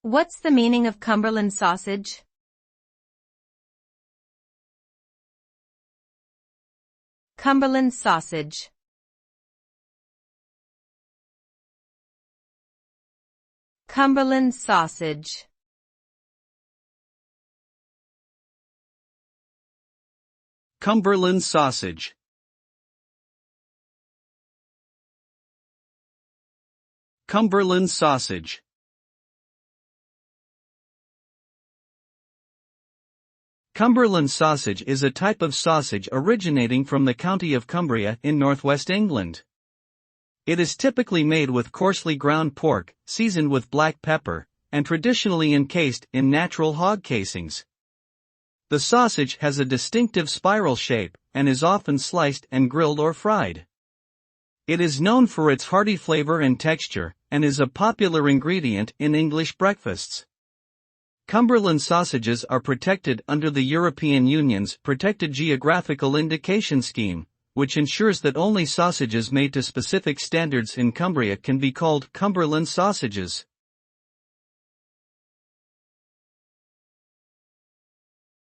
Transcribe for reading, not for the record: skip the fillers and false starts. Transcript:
What's the meaning of Cumberland sausage? Cumberland sausage. Cumberland sausage. Cumberland sausage. Cumberland sausage. Cumberland sausage is a type of sausage originating from the county of Cumbria in northwest England. It is typically made with coarsely ground pork, seasoned with black pepper, and traditionally encased in natural hog casings. The sausage has a distinctive spiral shape, and is often sliced and grilled or fried. It is known for its hearty flavor and texture, and is a popular ingredient in English breakfasts. Cumberland sausages are protected under the European Union's Protected Geographical Indication Scheme, which ensures that only sausages made to specific standards in Cumbria can be called Cumberland sausages.